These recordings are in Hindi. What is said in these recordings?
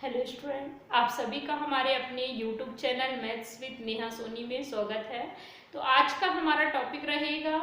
हेलो स्टूडेंट, आप सभी का हमारे अपने YouTube channel maths with Neha Soni में स्वागत है। तो आज का हमारा टॉपिक रहेगा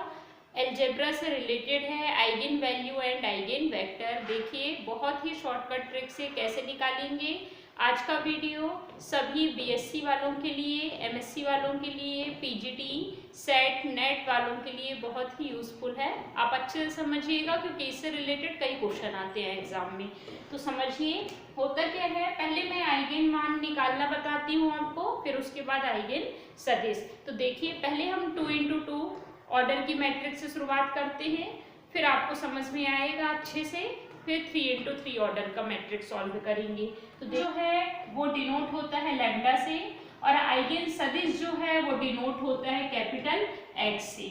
अलजेब्रा से रिलेटेड है eigen value and eigen vector. देखिए बहुत ही शॉर्टकट ट्रिक से कैसे निकालेंगे। आज का वीडियो सभी बीएससी वालों के लिए, एमएससी वालों के लिए, पीजीटी, सेट, नेट वालों के लिए बहुत ही यूजफुल है। आप अच्छे से समझिएगा क्योंकि इससे रिलेटेड कई क्वेश्चन आते हैं एग्जाम में। तो समझिए होता क्या है, पहले मैं आइगन मान निकालना बताती हूँ आपको, फिर उसके बाद आइगन सदिश। तो देखिए पहले हम 2 into 2 ऑर्डर की मैट्रिक्स से शुरुआत करते हैं, फिर आपको समझ में आएगा अच्छे से। फिर 3 into 3 ऑर्डर का मैट्रिक्स सॉल्व करेंगे। तो जो है वो डिनोट होता है लैम्डा से, और आइगन सदिश जो है वो डिनोट होता है कैपिटल एक्स से।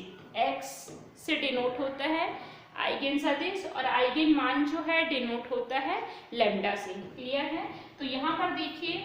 एक्स से डिनोट होता है आइगन सदिश, और आइगन मान जो है डिनोट होता है लैम्डा से। क्लियर है? तो यहाँ पर देखिए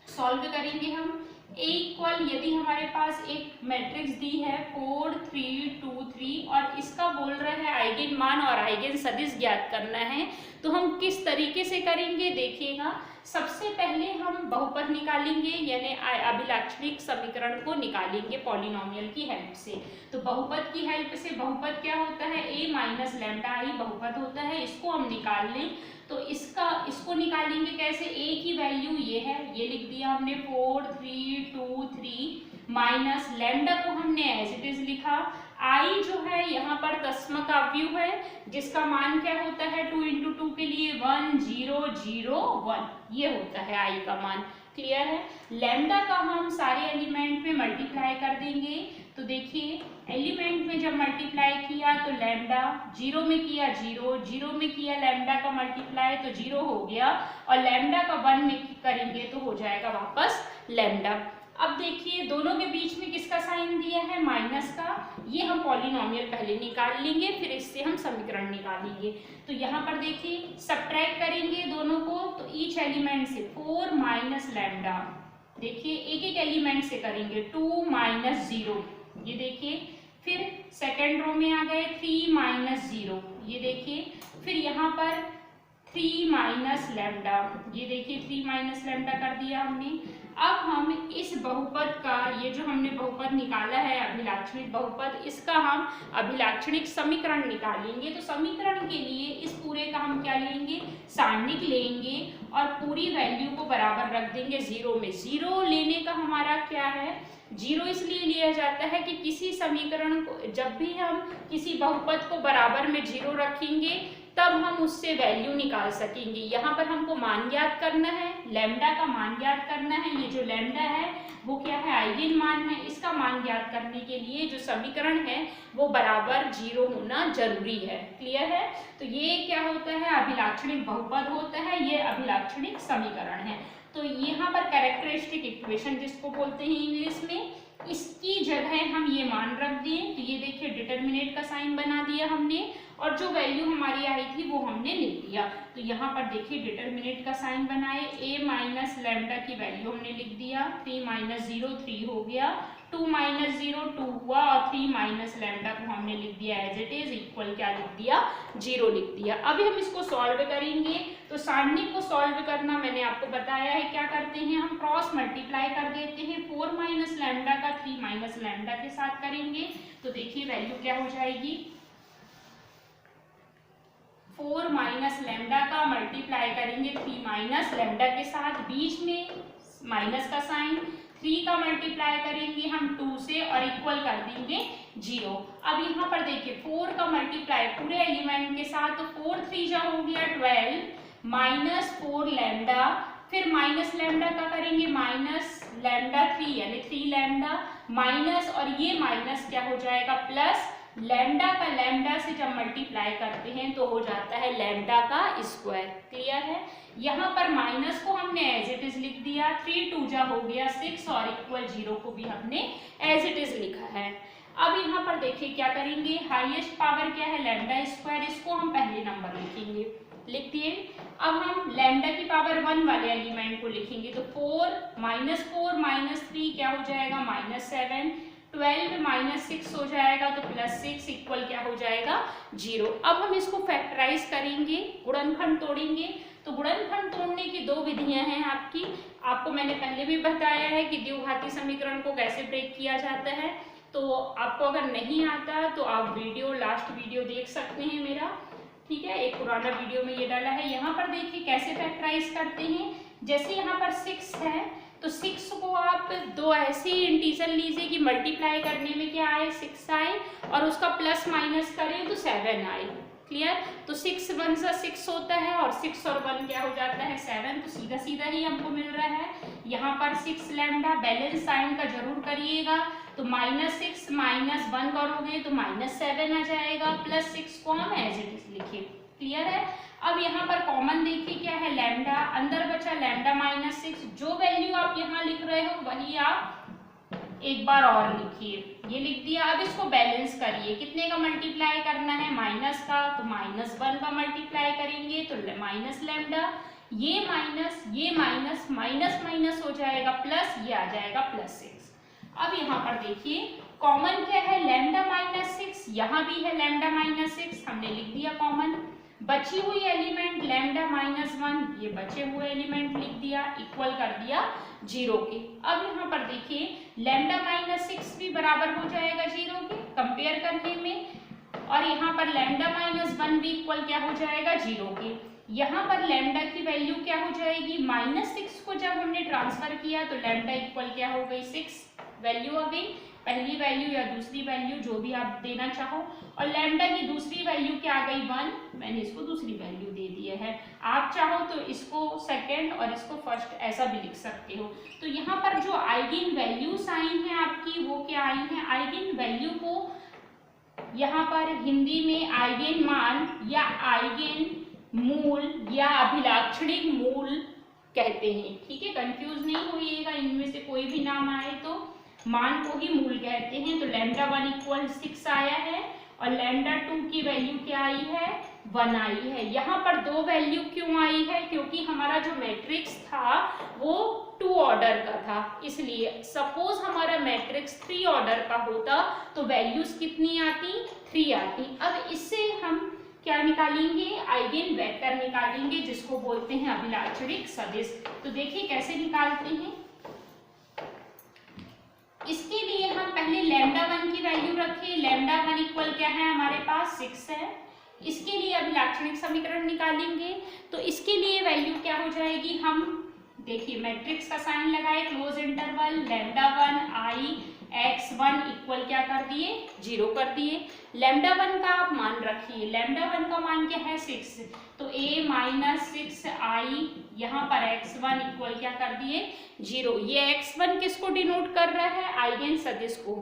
सॉल्व करेंगे हम। A इक्वल, यदि हमारे पास एक मैट्रिक्स दी है 4 3 2 3 और इसका बोल रहा है आइगन मान और आइगन सदिश ज्ञात करना है, तो हम किस तरीके से करेंगे देखिएगा। सबसे पहले हम बहुपद निकालेंगे, यानी अभिलाक्षणिक समीकरण को निकालेंगे पॉलिनोमियल की हेल्प से। तो बहुपद की हेल्प से, बहुपद क्या होता है, a माइनस लैम्डा आई बहुपद होता है, इसको हम निकाल लें। तो इसको निकालेंगे कैसे, a की वैल्यू ये है, ये लिख दिया हमने 4 3 2 3 माइनस लैम्डा को हमने एज इट इज लिखा। आई जो है यहाँ पर दशमलव का अवयव है, जिसका मान क्या होता है 2 into 2 के लिए 1 0 0 1, ये होता है आई का मान। क्लियर है? लैम्डा का हम सारे एलिमेंट में मल्टीप्लाई कर देंगे। तो देखिए एलिमेंट में जब मल्टीप्लाई किया तो लैम्डा, 0 में किया 0, 0 में किया लैम्डा का मल्टीप्लाई तो 0 हो गया, और लैम्डा का 1 में करेंगे तो हो जाएगा वापस लैम्डा। अब देखिए दोनों के बीच में किसका साइन दिया है, माइनस का। ये हम पॉलिनोमियल पहले निकाल लेंगे, फिर इससे हम समीकरण निकालेंगे। तो यहाँ पर देखिए सब्ट्रैक्ट करेंगे दोनों को, तो ईच एलिमेंट से 4 माइनस लैम्डा, देखिए एक एक एलिमेंट से करेंगे 2 माइनस 0, ये देखिए। फिर सेकेंड रो में आ गए 3 माइनस 0, ये देखिए। फिर यहाँ पर 3 माइनस लैम्डा, ये देखिए 3 माइनस लैम्डा कर दिया हमने। अब हम इस बहुपद का, ये जो हमने बहुपद निकाला है अभिलाक्षणिक बहुपद, इसका हम अभिलाक्षणिक समीकरण निकालेंगे। तो समीकरण के लिए इस पूरे का हम क्या लेंगे, सारणिक लेंगे, और पूरी वैल्यू को बराबर रख देंगे 0 में। 0 लेने का हमारा क्या है, 0 इसलिए लिया जाता है कि किसी समीकरण को, जब भी हम किसी बहुपद को बराबर में 0 रखेंगे तब हम उससे वैल्यू निकाल सकेंगे। यहाँ पर हमको मान ज्ञात करना है, लैम्डा का मान ज्ञात करना है। ये जो लैम्डा है वो क्या है, आइगन मान है। इसका मान ज्ञात करने के लिए जो समीकरण है वो बराबर 0 होना जरूरी है। क्लियर है? तो ये क्या होता है, अभिलाक्षणिक बहुपद होता है, ये अभिलाक्षणिक समीकरण है। तो यहाँ पर कैरेक्टरिस्टिक इक्वेशन जिसको बोलते हैं इंग्लिश में, इसकी जगह हम ये मान रख दें। तो ये देखिए डिटर्मिनेंट का साइन बना दिया हमने, और जो वैल्यू हमारी आई थी वो हमने लिख दिया। तो यहाँ पर देखिए डिटर्मिनेंट का साइन बनाए, a माइनस लैम्डा की वैल्यू हमने लिख दिया, 3 माइनस 0 3 हो गया, 2 माइनस 0 2 हुआ, और 3 माइनस लैम्डा को हमने लिख दिया एज इट इज, इक्वल क्या लिख दिया, 0 लिख दिया। अभी हम इसको सॉल्व करेंगे। तो सारणिक को सॉल्व करना मैंने आपको बताया है, क्या करते हैं हम क्रॉस मल्टीप्लाई कर देते हैं। 4 माइनस लैम्डा का 3 माइनस लैम्डा के साथ करेंगे, तो देखिए वैल्यू क्या हो जाएगी, 4 माइनस लैम्डा का मल्टीप्लाई करेंगे 3 माइनस लैम्डा के साथ, बीच में माइनस का साइन, 3 का मल्टीप्लाई करेंगे हम 2 से और इक्वल कर देंगे 0। अब यहाँ पर देखिए 4 का मल्टीप्लाई पूरे एलिमेंट के साथ, तो 4 3 जा हो गया 12 माइनस 4 लैम्डा, फिर माइनस लैम्डा का करेंगे माइनस लैम्डा 3 यानी 3 लैम्डा माइनस, और ये माइनस क्या हो जाएगा प्लस, लैम्डा का लैम्डा से जब मल्टीप्लाई करते हैं तो हो जाता है लैम्डा का स्क्वायर। क्लियर है? यहाँ पर माइनस को हमने एज इट इज लिख दिया, 3 2 जा हो गया 6, और इक्वल 0 को भी हमने एज इट इज लिखा है। अब यहाँ पर देखिए क्या करेंगे, हाईएस्ट पावर क्या है, लैम्डा स्क्वायर, इसको हम पहले नंबर लिखेंगे, लिख दिए। अब हम लैम्डा की पावर 1 वाले एलिमेंट को लिखेंगे, तो 4 माइनस 4 माइनस 3 क्या हो जाएगा, माइनस 7, 12 माइनस 6 हो जाएगा तो प्लस 6, इक्वल क्या हो जाएगा 0। अब हम इसको फैक्टराइज करेंगे, गुणनखंड तोड़ेंगे, तो गुणनखंड तोड़ने की दो विधियां हैं आपकी। आपको मैंने पहले भी बताया है कि द्विघाती समीकरण को कैसे ब्रेक किया जाता है। तो आपको अगर नहीं आता तो आप लास्ट वीडियो देख सकते हैं मेरा, ठीक है, एक पुराना वीडियो में ये डाला है। यहाँ पर देखिए कैसे फैक्टराइज करते हैं। जैसे यहाँ पर 6 है तो 6 को आप दो ऐसे ही इंटीजर लीजिए कि मल्टीप्लाई करने में क्या आए, 6 आए, और उसका प्लस माइनस करें तो 7 आए। क्लियर? तो 6 1 सा 6 होता है और 6 और 1 क्या हो जाता है, 7। तो सीधा सीधा ही हमको मिल रहा है। यहाँ पर 6 लैम्डा, बैलेंस साइन का जरूर करिएगा। तो -6 -1 करोगे तो -7 आ जाएगा, +6 को हम एज इट इज लिखिए। क्लियर है? अब यहाँ पर कॉमन देखिए क्या है, लैम्डा, अंदर बचा लैम्डा -6। जो वैल्यू आप यहाँ लिख रहे हो वही आप एक बार और लिखिए। ये लिख दिया। अब इसको बैलेंस करिए। कितने का मल्टीप्लाई करना है, माइनस का, तो -1 का मल्टीप्लाई करेंगे तो माइनस लैम्डा, ये माइनस माइनस माइनस हो जाएगा प्लस, ये आ जाएगा +6। अब यहाँ पर देखिए कॉमन क्या है, लैम्डा -6, यहाँ भी है लैम्डा -6, हमने लिख दिया कॉमन। बची हुई एलिमेंट लैम्डा -1, ये बचे हुए एलिमेंट लिख दिया, इक्वल कर दिया 0 के। अब यहाँ पर देखिए लैम्डा -6 भी बराबर हो जाएगा 0 के कंपेयर करने में, और यहाँ पर लैम्डा -1 भी इक्वल क्या हो जाएगा 0 के। यहाँ पर लैम्डा की वैल्यू क्या हो जाएगी, -6 को जब हमने ट्रांसफर किया तो लैम्डा इक्वल क्या हो गई, 6 वैल्यू आ गई, पहली वैल्यू या दूसरी वैल्यू जो भी आप देना चाहो, और लैम्डा की दूसरी वैल्यू क्या आ गई 1, मैंने इसको दूसरी वैल्यू दे दी है। आप चाहो तो इसको सेकंड और इसको फर्स्ट ऐसा भी लिख सकते हो। तो यहाँ पर जो आइगन वैल्यूज आई हैं आपकी वो क्या आई हैं, आइगन वैल्यू को यहाँ पर हिंदी में आइगन मान या आइगन मूल या अभिलाक्षणिक मूल कहते हैं। ठीक है, कंफ्यूज नहीं होइएगा, इनमें से कोई भी नाम आए तो मान को ही मूल कहते हैं। तो लैम्डा 1 इक्वल 6 आया है और लैम्डा 2 की वैल्यू क्या आई है, 1 आई है। यहाँ पर दो वैल्यू क्यों आई है, क्योंकि हमारा जो मैट्रिक्स था वो 2 ऑर्डर का था, इसलिए सपोज हमारा मैट्रिक्स 3 ऑर्डर का होता तो वैल्यूज कितनी आती, 3 आती। अब इससे हम क्या निकालेंगे, आइगन वेक्टर निकालेंगे, जिसको बोलते हैं अभिलाक्षणिक सदिश। तो देखिए कैसे निकालते हैं। इसके लिए हम पहले लैम्डा 1 की वैल्यू रखें। लैम्डा 1 इक्वल क्या है, हमारे पास 6 है। इसके लिए अभिलाक्षणिक समीकरण निकालेंगे। तो इसके लिए वैल्यू क्या हो जाएगी, हम देखिए मैट्रिक्स का साइन लगाए, क्लोज इंटरवल, लैम्डा 1 आई x1 इक्वल क्या कर दिए, 0 कर दिए। लैम्डा 1 का आप मान रखिए, लैम्डा 1 का मान क्या है 6, तो a माइनस 6 आई, यहाँ पर x1 इक्वल क्या कर दिए 0। ये x1 किसको डिनोट कर रहा है, आइगन सदिश को।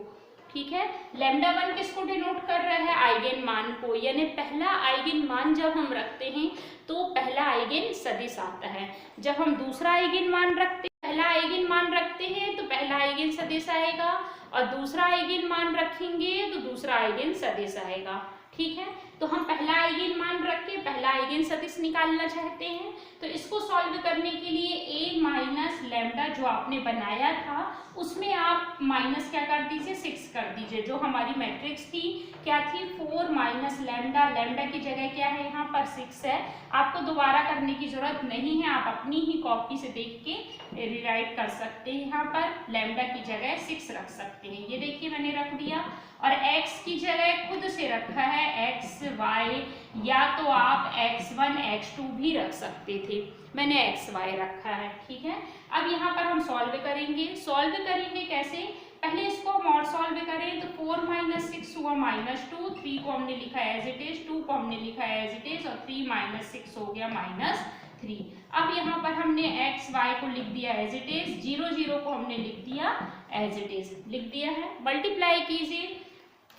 ठीक है, लैम्डा 1 किसको डिनोट कर रहा है, आइगन मान को, यानी पहला आइगन मान जब हम रखते हैं तो पहला आइगन सदिश आता है। जब हम दूसरा आइगन मान रखते पहला आइगन मान रखते हैं तो पहला आइगन सदिश आएगा, और दूसरा आइगन मान रखेंगे तो दूसरा आइगन सदिश आएगा। ठीक है, तो हम पहला आइगन मान रख के पहला आइगन सदिश निकालना चाहते हैं। तो इसको सॉल्व करने के लिए a माइनस लैम्डा जो आपने बनाया था उसमें आप माइनस क्या कर दीजिए, 6 कर दीजिए। जो हमारी मैट्रिक्स थी क्या थी, 4 माइनस लैम्डा, लैम्डा की जगह क्या है यहाँ पर 6 है। आपको दोबारा करने की जरूरत नहीं है, आप अपनी ही कॉपी से देख के रिराइट कर सकते हैं। यहाँ पर लैम्डा की जगह 6 रख सकते हैं। ये देखिए मैंने रख दिया, और x की जगह खुद से रखा है x y, या तो आप x1 x2 भी रख सकते थे, मैंने x y रखा है। ठीक है, अब यहाँ पर हम सॉल्व करेंगे। सॉल्व करेंगे कैसे, पहले इसको हम और सॉल्व करें तो 4 माइनस 6 हुआ -2, 3 को हमने लिखा एज इट इज, 2 को हमने लिखा एज इट इज, और 3 माइनस 6 हो गया -3। अब यहाँ पर हमने x y को लिख दिया एज इट इज, 0 0 को हमने लिख दिया एज इट इज, लिख दिया है। मल्टीप्लाई कीजिए,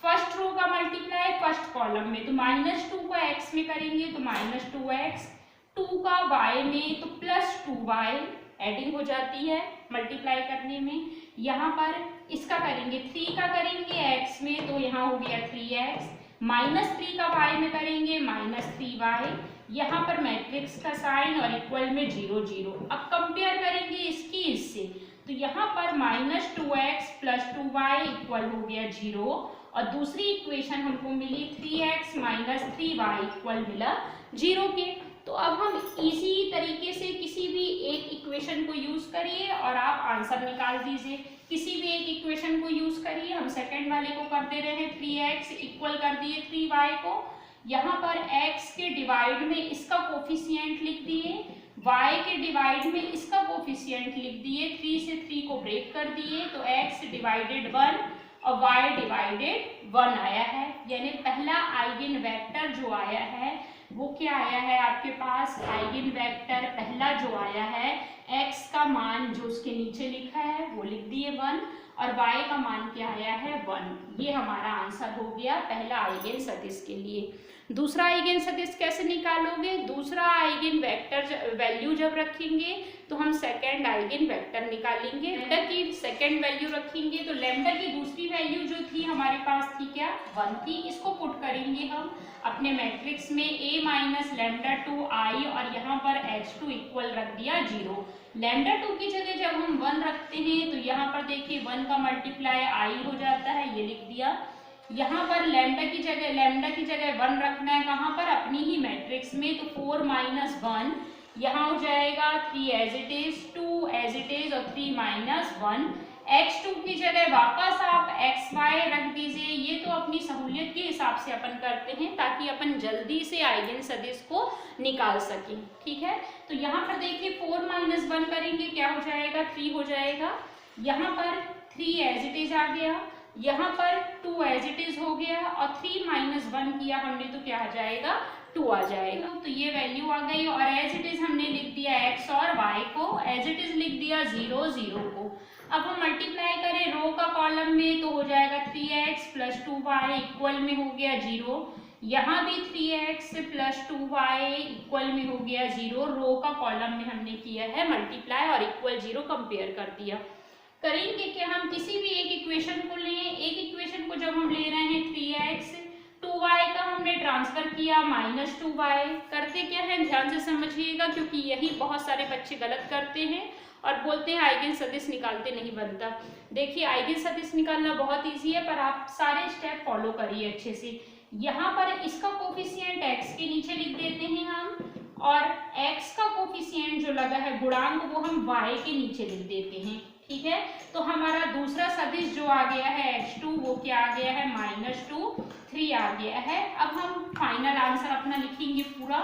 फर्स्ट रो का मल्टीप्लाई फर्स्ट कॉलम में, तो -2 को x में करेंगे तो -2x, 2 का y में तो +2y, एडिंग हो जाती है मल्टीप्लाई करने में। यहाँ पर इसका करेंगे 3 का करेंगे x में तो यहाँ हो गया 3x, -3 का y में करेंगे -3y, यहाँ पर मैट्रिक्स का साइन और इक्वल में 0 0। अब कंपेयर करेंगे इसकी इससे, तो यहाँ पर -2x + 2y इक्वल हो गया 0, और दूसरी इक्वेशन हमको मिली 3x - 3y इक्वल मिला 0 के। तो अब हम इसी तरीके से किसी भी एक इक्वेशन को यूज करिए और आप आंसर निकाल दीजिए। किसी भी एक इक्वेशन को यूज करिए, हम सेकंड वाले को कर दे रहे हैं 3x इक्वल कर दिए 3y को, यहाँ पर x के डिवाइड में इसका कोफिशिएंट लिख दिए, y के डिवाइड में इसका कोफिशिएंट लिख दिए, 3 से 3 को ब्रेक कर दिए तो x डिवाइडेड 1 और y डिवाइडेड 1 आया है। यानी पहला आइगन वेक्टर जो आया है वो क्या आया है आपके पास, आइगन वेक्टर पहला जो आया है x का मान जो उसके नीचे लिखा है वो लिख दिए 1 और y का मान क्या आया है 1। ये हमारा आंसर हो गया पहला आइगन सदिश के लिए। दूसरा आइगन सदिश कैसे निकालोगे, दूसरा आइगन वेक्टर वैल्यू जब रखेंगे तो हम सेकंड आइगन वेक्टर निकालेंगे। लैम्डा की सेकंड वैल्यू रखेंगे तो लैम्डा की दूसरी वैल्यू जो थी हमारे पास थी क्या 1 थी, इसको पुट करेंगे हम अपने मैट्रिक्स में a माइनस लैम्डा 2i और यहाँ पर h2 इक्वल रख दिया 0। लैम्डा 2 की जगह जब हम 1 रखते हैं तो यहाँ पर देखिए 1 का मल्टीप्लाई i हो जाता है, ये लिख दिया। यहाँ पर लैम्डा की जगह 1 रखना है कहाँ पर, अपनी ही मैट्रिक्स में, तो 4 माइनस 1 यहाँ हो जाएगा 3 as it is, 2 as it is और 3 माइनस 1। x2 की जगह वापस आप xy रख दीजिए। ये तो अपनी सहूलियत के हिसाब से अपन करते हैं ताकि अपन जल्दी से आइगन सदिश को निकाल सकें, ठीक है। तो यहाँ पर देखिए 4 माइनस 1 करेंगे क्या हो जाएगा 3 हो जाएगा, यहाँ पर 3 एज इट इज आ गया, यहाँ पर 2 एज इट इज हो गया और 3 माइनस 1 किया हमने तो क्या आ जाएगा 2 आ जाएगा। तो ये वैल्यू आ गई और एज इट इज हमने लिख दिया x और y को, एज इट इज लिख दिया 0 0 को। अब हम मल्टीप्लाई करें रो का कॉलम में तो हो जाएगा 3x प्लस 2y इक्वल में हो गया 0, यहाँ भी 3x प्लस 2y इक्वल में हो गया 0। रो का कॉलम में हमने किया है मल्टीप्लाई और इक्वल 0 कंपेयर कर दिया। करेंगे कि हम किसी भी एक इक्वेशन को लें, एक इक्वेशन को जब हम ले रहे हैं 3x 2y का हमने ट्रांसफर किया माइनस 2y, करते क्या है ध्यान से समझिएगा क्योंकि यही बहुत सारे बच्चे गलत करते हैं और बोलते हैं आइगन सदिश निकालते नहीं बनता। देखिए आइगन सदिश निकालना बहुत इजी है पर आप सारे स्टेप फॉलो करिए अच्छे से। यहाँ पर इसका कोफिशिएंट x के नीचे लिख देते हैं हम और x का कोफिशिएंट जो लगा है गुणांक वो हम y के नीचे लिख देते हैं, ठीक है। तो हमारा दूसरा सदिश जो आ गया है h2 वो क्या आ गया है -2 3 आ गया है। अब हम फाइनल आंसर अपना लिखेंगे पूरा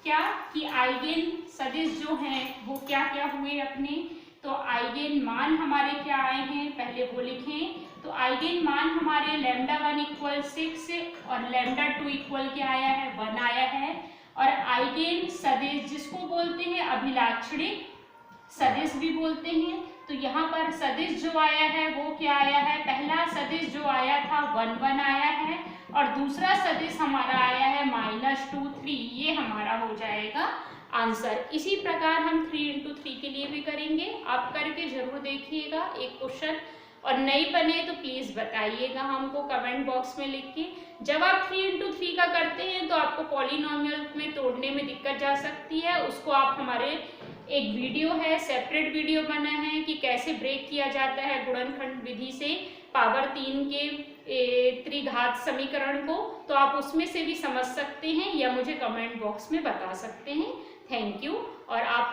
क्या कि आइगन सदिश जो हैं वो क्या क्या हुए अपने, तो आइगन मान हमारे क्या आए हैं पहले वो लिखें। तो आइगन मान हमारे लैम्डा 1 इक्वल 6 और लैम्डा 2 इक्वल क्या आया है 1 आया है। और आइगन सदिश जिसको बोलते हैं अभिलाक्षणिक सदिश भी बोलते हैं, तो यहाँ पर सदिश जो आया है वो क्या आया है, पहला सदिश जो आया था 1 1 आया है और दूसरा सदिश हमारा आया है -2 3, ये हमारा हो जाएगा आंसर। इसी प्रकार हम 3 into 3 के लिए भी करेंगे, आप करके जरूर देखिएगा एक क्वेश्चन, और नहीं बने तो प्लीज़ बताइएगा हमको कमेंट बॉक्स में लिख के। जब आप 3 into 3 का करते हैं तो आपको पॉलिनोमियल में तोड़ने में दिक्कत जा सकती है, उसको आप हमारे एक वीडियो है सेपरेट वीडियो बना है कि कैसे ब्रेक किया जाता है गुणनखंड विधि से पावर 3 के त्रिघात समीकरण को, तो आप उसमें से भी समझ सकते हैं या मुझे कमेंट बॉक्स में बता सकते हैं। Thank you. और आपको